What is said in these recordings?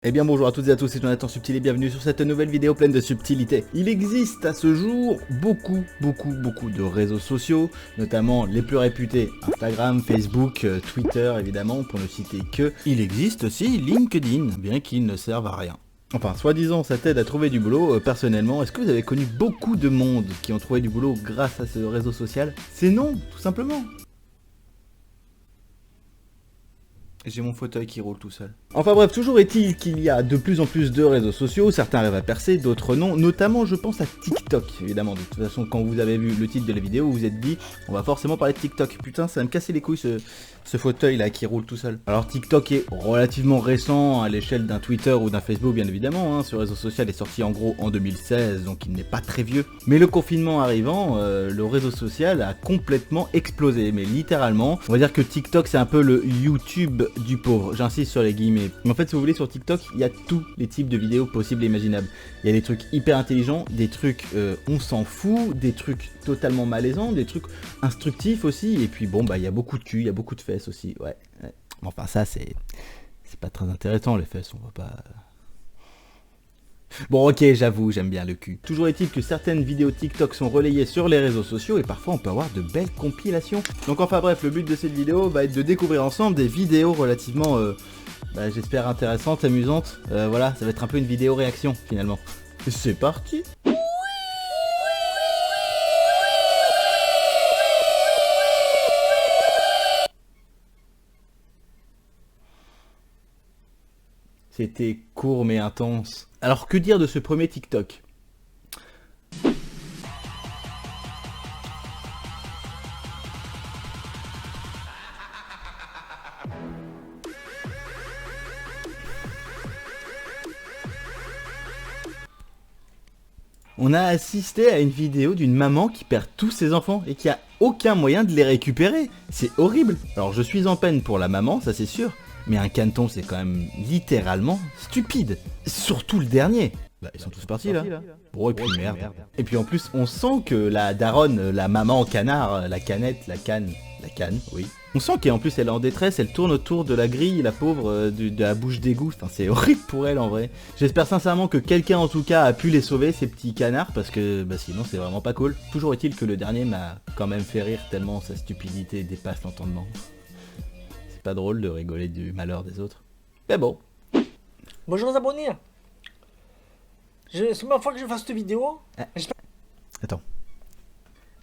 Eh bien bonjour à toutes et à tous, c'est Jonathan Subtil et bienvenue sur cette nouvelle vidéo pleine de subtilité. Il existe à ce jour beaucoup de réseaux sociaux, notamment les plus réputés, Instagram, Facebook, Twitter évidemment, pour ne citer que. Il existe aussi LinkedIn, bien qu'il ne serve à rien. Enfin, soi-disant, ça t'aide à trouver du boulot. Personnellement, est-ce que vous avez connu beaucoup de monde qui ont trouvé du boulot grâce à ce réseau social? C'est non, tout simplement. J'ai mon fauteuil qui roule tout seul. Enfin bref, toujours est-il qu'il y a de plus en plus de réseaux sociaux, certains arrivent à percer, d'autres non, notamment je pense à TikTok, évidemment. De toute façon, quand vous avez vu le titre de la vidéo, vous vous êtes dit, on va forcément parler de TikTok. Putain, ça va me casser les couilles ce fauteuil là qui roule tout seul. Alors TikTok est relativement récent à l'échelle d'un Twitter ou d'un Facebook bien évidemment, hein. Ce réseau social est sorti en gros en 2016, donc il n'est pas très vieux. Mais le confinement arrivant, le réseau social a complètement explosé, mais littéralement. On va dire que TikTok c'est un peu le YouTube du pauvre, j'insiste sur les guillemets. Mais en fait si vous voulez sur TikTok, il y a tous les types de vidéos possibles et imaginables. Il y a des trucs hyper intelligents, des trucs on s'en fout, des trucs totalement malaisants, des trucs instructifs aussi, et puis bon bah il y a beaucoup de cul, il y a beaucoup de fesses aussi, ouais. Enfin ça c'est pas très intéressant les fesses, on va pas... Bon ok, j'avoue, j'aime bien le cul. Toujours est-il que certaines vidéos TikTok sont relayées sur les réseaux sociaux et parfois on peut avoir de belles compilations. Donc enfin bref, le but de cette vidéo va être de découvrir ensemble des vidéos relativement, j'espère intéressantes, amusantes. Voilà, ça va être un peu une vidéo réaction finalement. C'est parti. C'était court mais intense. Alors que dire de ce premier TikTok ? On a assisté à une vidéo d'une maman qui perd tous ses enfants et qui a aucun moyen de les récupérer. C'est horrible. Alors je suis en peine pour la maman, ça c'est sûr, mais un caneton c'est quand même littéralement stupide. Surtout le dernier. Bah ils sont tous partis là. Bon et puis merde. Et puis en plus on sent que la daronne, la maman canard, la canette, la canne, oui. On sent qu'en plus elle est en détresse, elle tourne autour de la grille, la pauvre, de la bouche d'égout. Enfin, c'est horrible pour elle en vrai. J'espère sincèrement que quelqu'un en tout cas a pu les sauver, ces petits canards, parce que bah, sinon c'est vraiment pas cool. Toujours est-il que le dernier m'a quand même fait rire tellement sa stupidité dépasse l'entendement. C'est pas drôle de rigoler du malheur des autres. Mais bon. Bonjour les abonnés. C'est la première fois que je fasse cette vidéo. Attends.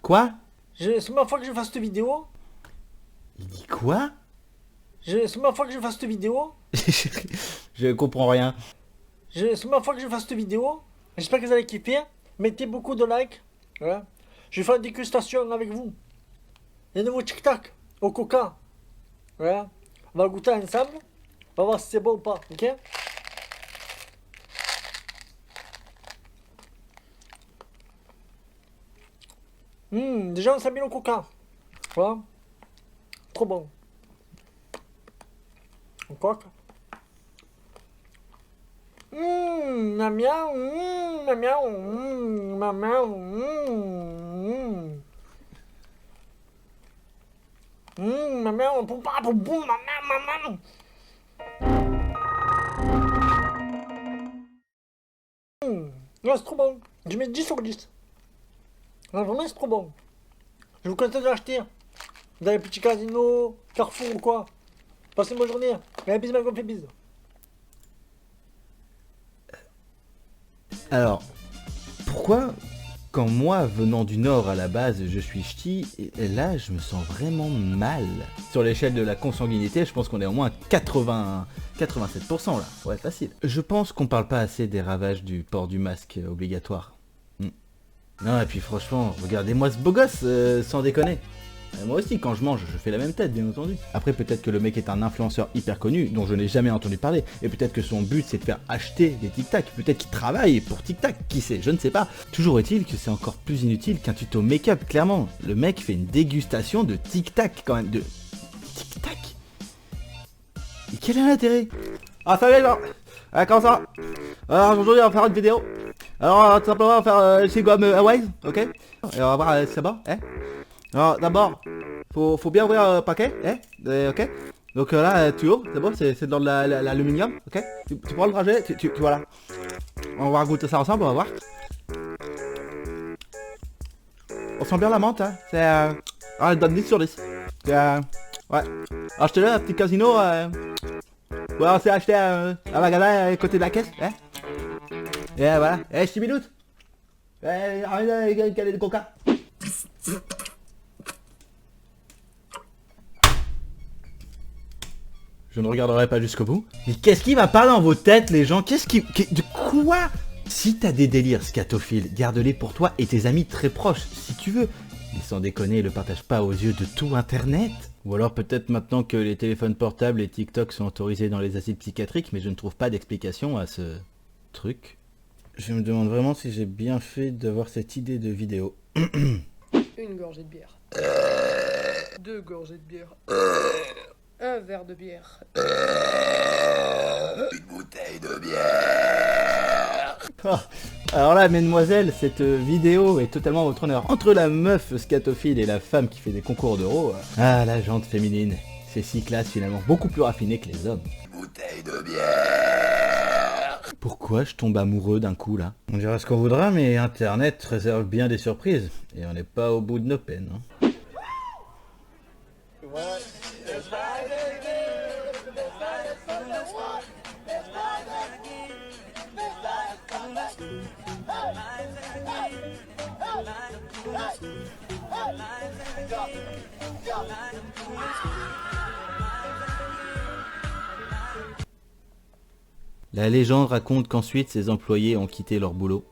Quoi ? C'est la première fois que je fasse cette vidéo. Il dit quoi ? C'est la première fois que je fasse cette vidéo. Je comprends rien. C'est la première fois que je fasse cette vidéo. J'espère que vous allez kiffer. Mettez beaucoup de likes. Voilà. Je vais faire une dégustation avec vous. Les nouveaux TikTok au coca. Voilà. On va le goûter ensemble. On va voir si c'est bon ou pas. Ok? Déjà on s'habille au coca. Voilà. Trop bon. On coque. Ma miaou, ma miaou, ma miaou, ma miaou, pour pas, pour boum, ma miaou, Ouais, c'est trop bon. Je mets 10 sur 10. La journée, c'est trop bon. Je vous conseille de l'acheter. Dans les petits casinos, Carrefour ou quoi. Passez une bonne journée. Et bisous, ma fait bise. Alors, pourquoi, quand moi, venant du Nord à la base, je suis ch'ti, et là, je me sens vraiment mal. Sur l'échelle de la consanguinité, je pense qu'on est au moins 87% là. Ouais, facile. Je pense qu'on parle pas assez des ravages du port du masque obligatoire. Non, et puis franchement, regardez-moi ce beau gosse, sans déconner. Moi aussi, quand je mange, je fais la même tête, bien entendu. Après, peut-être que le mec est un influenceur hyper connu, dont je n'ai jamais entendu parler. Et peut-être que son but, c'est de faire acheter des Tic-Tac. Peut-être qu'il travaille pour Tic-Tac, qui sait, je ne sais pas. Toujours est-il que c'est encore plus inutile qu'un tuto make-up, clairement. Le mec fait une dégustation de Tic-Tac, quand même, de... Tic-Tac. Et quel est l'intérêt? Ah, salut, alors. Ah, comment ça va? Alors, aujourd'hui, on va faire une vidéo. Alors, tout simplement, on va faire c'est comme Hawaii, ok? Et on va voir si ça va, hein? Alors d'abord, faut bien ouvrir le paquet, ok? Donc là, tu ouvres, c'est bon, c'est dans de l'aluminium, ok. Tu prends le trajet, tu voilà. On va goûter ça ensemble, on va voir. On sent bien la menthe, hein. C'est elle donne 10 sur 10. C'est ouais. Achetez-le, un petit casino. Ouais, on s'est acheté un magasin à côté de la caisse, hein. Et voilà. Eh, 6 minutes. Quel est le coca? Je ne regarderai pas jusqu'au bout. Mais qu'est-ce qui va pas dans vos têtes, les gens? De quoi? Si t'as des délires scatophiles, garde-les pour toi et tes amis très proches, si tu veux. Mais sans déconner, le partage pas aux yeux de tout internet. Ou alors peut-être maintenant que les téléphones portables et TikTok sont autorisés dans les asiles psychiatriques, mais je ne trouve pas d'explication à ce truc. Je me demande vraiment si j'ai bien fait d'avoir cette idée de vidéo. Une gorgée de bière. 2 gorgées de bière. Un verre de bière. Une bouteille de bière. Oh, alors là, mesdemoiselles, cette vidéo est totalement votre honneur. Entre la meuf scatophile et la femme qui fait des concours d'euros, ah, la jante féminine, c'est si classe finalement, beaucoup plus raffiné que les hommes. Une bouteille de bière. Pourquoi je tombe amoureux d'un coup là? On dira ce qu'on voudra, mais Internet réserve bien des surprises, et on n'est pas au bout de nos peines. Hein. La légende raconte qu'ensuite ses employés ont quitté leur boulot.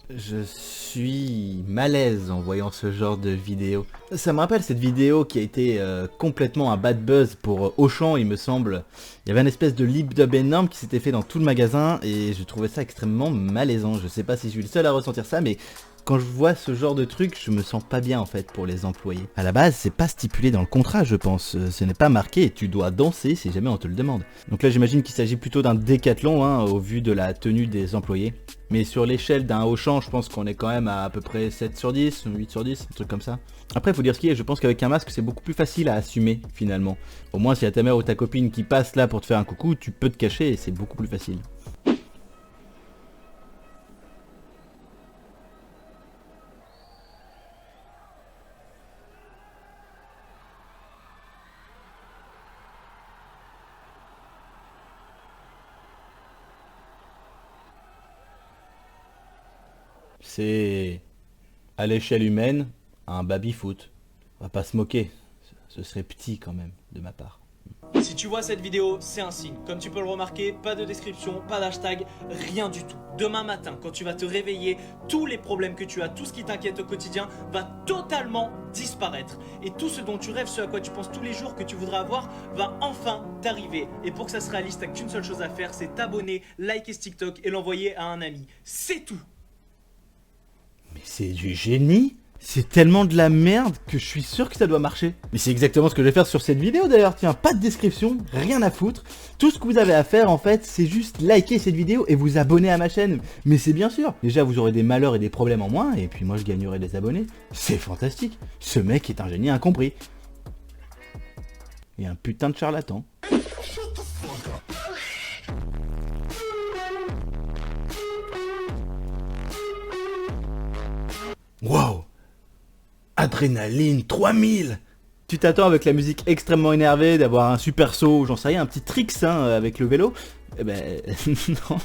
Je suis malaise en voyant ce genre de vidéo. Ça me rappelle cette vidéo qui a été complètement un bad buzz pour Auchan, il me semble. Il y avait une espèce de lip dub énorme qui s'était fait dans tout le magasin et je trouvais ça extrêmement malaisant. Je sais pas si je suis le seul à ressentir ça, mais quand je vois ce genre de truc, je me sens pas bien en fait pour les employés. À la base, c'est pas stipulé dans le contrat, je pense. Ce n'est pas marqué et tu dois danser si jamais on te le demande. Donc là, j'imagine qu'il s'agit plutôt d'un décathlon, hein, au vu de la tenue des employés. Mais sur l'échelle d'un Auchan, je pense qu'on est quand même à peu près 7 sur 10, 8 sur 10, un truc comme ça. Après, faut dire ce qui est, je pense qu'avec un masque, c'est beaucoup plus facile à assumer, finalement. Au moins, s'il y a ta mère ou ta copine qui passe là pour te faire un coucou, tu peux te cacher et c'est beaucoup plus facile. C'est, à l'échelle humaine, un baby-foot. On va pas se moquer, ce serait petit quand même, de ma part. Si tu vois cette vidéo, c'est un signe. Comme tu peux le remarquer, pas de description, pas d'hashtag, rien du tout. Demain matin, quand tu vas te réveiller, tous les problèmes que tu as, tout ce qui t'inquiète au quotidien va totalement disparaître. Et tout ce dont tu rêves, ce à quoi tu penses tous les jours que tu voudrais avoir, va enfin t'arriver. Et pour que ça se réalise, t'as qu'une seule chose à faire, c'est t'abonner, liker ce TikTok et l'envoyer à un ami. C'est tout. Mais c'est du génie! C'est tellement de la merde que je suis sûr que ça doit marcher. Mais c'est exactement ce que je vais faire sur cette vidéo d'ailleurs. Tiens, pas de description, rien à foutre. Tout ce que vous avez à faire en fait, c'est juste liker cette vidéo et vous abonner à ma chaîne. Mais c'est bien sûr. Déjà, vous aurez des malheurs et des problèmes en moins et puis moi je gagnerai des abonnés. C'est fantastique. Ce mec est un génie incompris. Et un putain de charlatan. Wow! Adrénaline 3000! Tu t'attends avec la musique extrêmement énervée d'avoir un super saut, j'en sais rien, un petit tricks hein, avec le vélo. Eh ben non.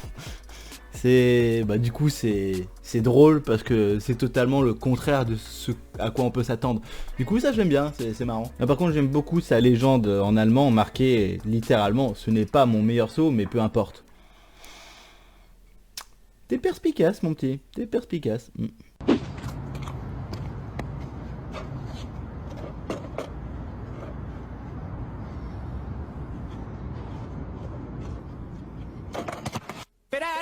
C'est. Bah du coup c'est drôle parce que c'est totalement le contraire de ce à quoi on peut s'attendre. Du coup ça j'aime bien, c'est marrant. Mais par contre j'aime beaucoup sa légende en allemand marquée littéralement, ce n'est pas mon meilleur saut mais peu importe. T'es perspicace mon petit, t'es perspicace.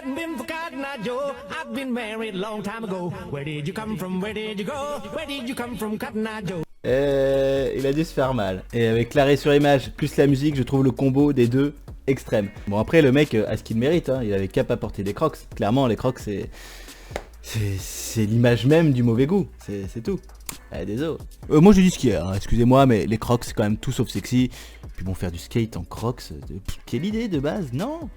Been forgotten, Joe. I've been married long time ago. Where did you come from? Where did you go? Where did you come from, Cotton Eye Joe? Il a dû se faire mal. Et avec l'arrêt sur image plus la musique, je trouve le combo des deux extrême. Bon après le mec a ce qu'il mérite, hein. Il avait qu'à pas porter des crocs. Clairement les crocs c'est l'image même du mauvais goût. C'est tout. Désolé. Moi je dis ce qu'il y a, hein. Excusez-moi mais les crocs c'est quand même tout sauf sexy. puis bon, faire du skate en crocs, quelle idée de base, non?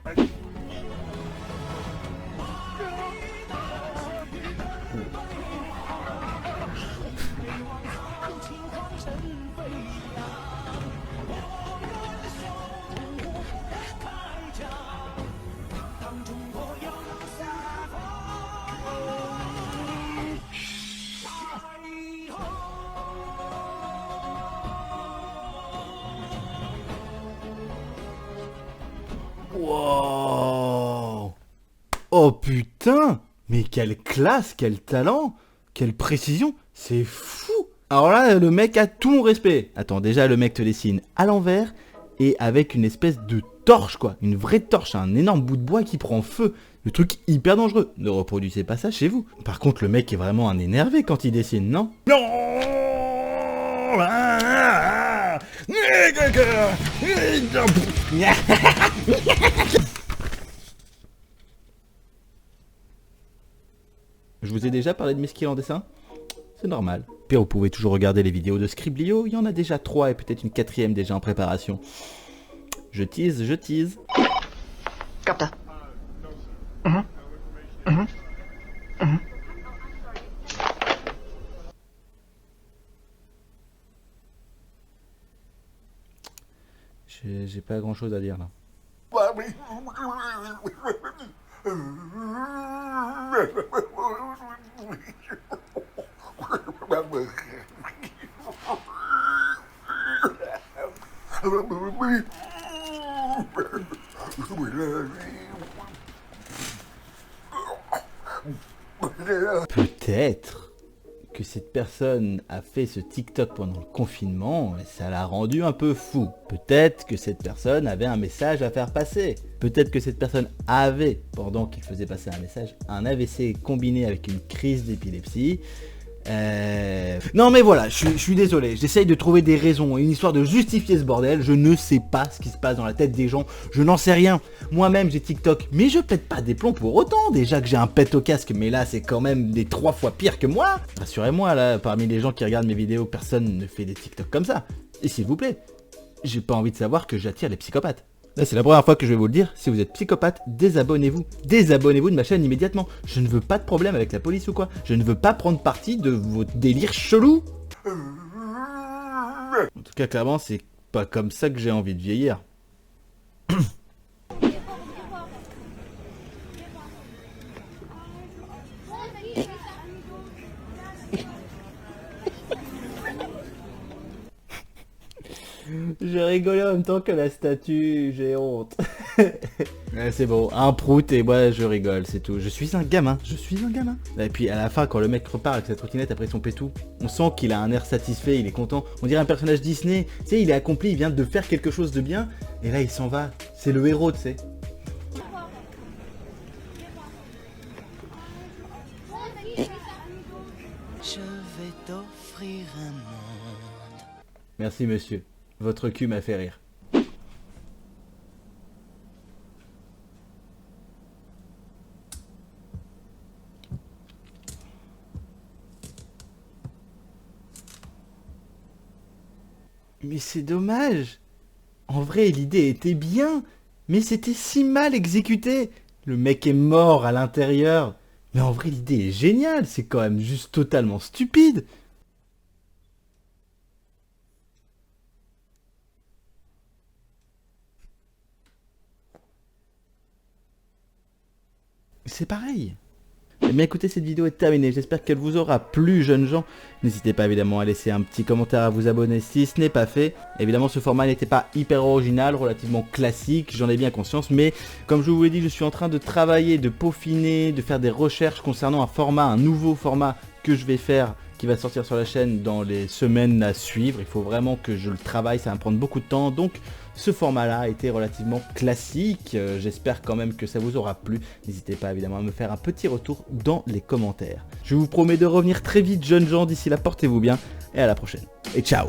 Wow! Oh putain! Mais quelle classe, quel talent, quelle précision, c'est fou! Alors là, le mec a tout mon respect. Attends, déjà le mec te dessine à l'envers et avec une espèce de torche quoi, une vraie torche, un énorme bout de bois qui prend feu. Le truc hyper dangereux. Ne reproduisez pas ça chez vous. Par contre, le mec est vraiment un énervé quand il dessine, non? Non! Je vous ai déjà parlé de mes skills en dessin? C'est normal. Puis vous pouvez toujours regarder les vidéos de Scriblio, il y en a déjà 3 et peut-être une 4e déjà en préparation. Je tease, je tease. Capta. J'ai pas grand chose à dire là. Peut-être que cette personne a fait ce TikTok pendant le confinement et ça l'a rendu un peu fou. Peut-être que cette personne avait un message à faire passer. Peut-être que cette personne avait, pendant qu'il faisait passer un message, un AVC combiné avec une crise d'épilepsie. Non mais voilà, je suis désolé, j'essaye de trouver des raisons, une histoire de justifier ce bordel, je ne sais pas ce qui se passe dans la tête des gens, je n'en sais rien. Moi-même j'ai TikTok, mais je pète pas des plombs pour autant, déjà que j'ai un pet au casque, mais là c'est quand même des 3 fois pire que moi. Rassurez-moi là, parmi les gens qui regardent mes vidéos, personne ne fait des TikTok comme ça. Et s'il vous plaît, j'ai pas envie de savoir que j'attire les psychopathes. Là c'est la première fois que je vais vous le dire, si vous êtes psychopathe, désabonnez-vous. Désabonnez-vous de ma chaîne immédiatement. Je ne veux pas de problème avec la police ou quoi. Je ne veux pas prendre parti de vos délires chelous. En tout cas clairement c'est pas comme ça que j'ai envie de vieillir. Je rigolais en même temps que la statue, j'ai honte. Ouais, c'est bon, un prout et moi je rigole, c'est tout. Je suis un gamin, Et puis à la fin, quand le mec repart avec sa trottinette après son pétou, on sent qu'il a un air satisfait, il est content. On dirait un personnage Disney, tu sais, il est accompli, il vient de faire quelque chose de bien, et là il s'en va. C'est le héros, tu sais. Je vais t'offrir un monde. Merci monsieur, votre cul m'a fait rire. Mais c'est dommage. En vrai, l'idée était bien, mais c'était si mal exécuté. Le mec est mort à l'intérieur. Mais en vrai, l'idée est géniale, c'est quand même juste totalement stupide. C'est pareil. Eh bien écoutez, cette vidéo est terminée, j'espère qu'elle vous aura plu jeunes gens. N'hésitez pas évidemment à laisser un petit commentaire, à vous abonner si ce n'est pas fait. Évidemment ce format n'était pas hyper original, relativement classique, j'en ai bien conscience. Mais comme je vous l'ai dit, je suis en train de travailler, de peaufiner, de faire des recherches concernant un nouveau format que je vais faire, qui va sortir sur la chaîne dans les semaines à suivre. Il faut vraiment que je le travaille, ça va me prendre beaucoup de temps. Donc ce format-là a été relativement classique. J'espère quand même que ça vous aura plu. N'hésitez pas évidemment à me faire un petit retour dans les commentaires. Je vous promets de revenir très vite jeunes gens. D'ici là, portez-vous bien et à la prochaine. Et ciao!